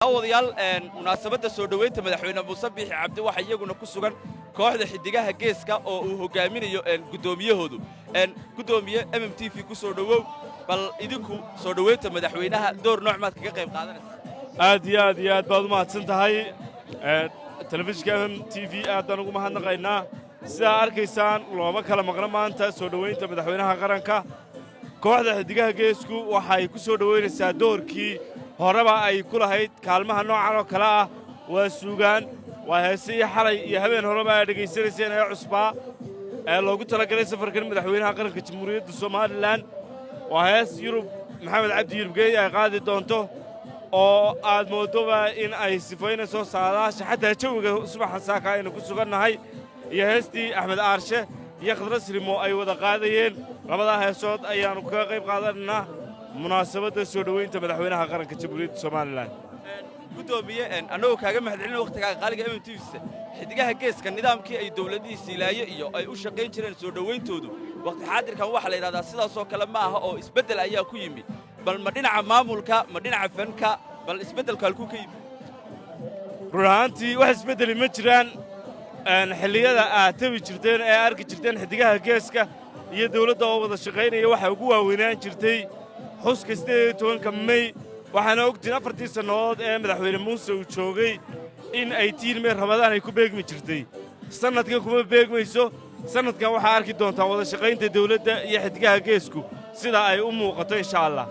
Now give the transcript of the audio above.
awadayaal munaasabadda soo dhaweynta madaxweyne Muuse Biixi Cabdi waxa iyaguna ku sugan kooxda xidigaha geeska oo uu hogaaminayo gudoomiyahoodu gudoomiye MMTV ku soo dhawow bal idinku soo dhaweynta madaxweynaha door nooc maad kaga qayb qaadanaysaa aad iyo aad baad u mahadsan tahay telefishinka MMTV aad baan ugu mahadnaqaynaa sida arkaysaan looma kala maqna maanta soo dhaweynta madaxweynaha qaranka kooxda xidigaha geesku waxay ku soo dhaweynaysaa doorkii horeba ay ku lahayd kaalmaha noocan oo kale ah waa suugaan waa heesii xalay iyo habeen horeba ay dhageysanayseen ee cusbaa ee loogu talagalay safarkan madaxweynaha qaranka jamhuuriyadda Soomaaliland waa hees Yurub Maxamed Cabdi Yurubgeey ay qaadi doonto oo aad moodoba in ay sifaynayso saadaasha xataa jawiga subaxa saaka aynu ku sugannahay iyo heestii Axmed Aarshe iyo Khadras Rimo ay wada qaadayeen labada heesood ayaanu kaga qayb qaadanaynaa munaasabadda soo dhaweynta madaxweynaha qaranka jamhuuriyadda Soomaaliland gudoomiye anagoo kaaga mahadcelin waqtiga qaaliga MMTV xidigaha geeska nidaamkii ay dawladdiisa ilaayo iyo ay u shaqayn jireen soo dhaweyntoodu waqti xaadirkan waxa la yiraahdaa sidaas oo kale ma aha oo isbedel ayaa ku yimid bal ma dhinaca maamulka ma dhinaca fanka bal isbedelku halku ka yimid ruuxaantii wax isbedeli ma jiraan xilliyada aad tabi jirteen ee arki jirteen xidigaha geeska iyo dawladda oo wada shaqaynaya waxa ugu waaweynaan jirtay xuska 18 May waxaana ogtiin 4 sanadood ee madaxweyne Muuse uu joogay in ay tiilmee Ramadaan ay ku beegmi jirtay sanadkan kuma beegmayso sanadkan waxa arki doontaa wada shaqaynta dawladda iyo xidigaha geesku sida ay u muuqato insha Allah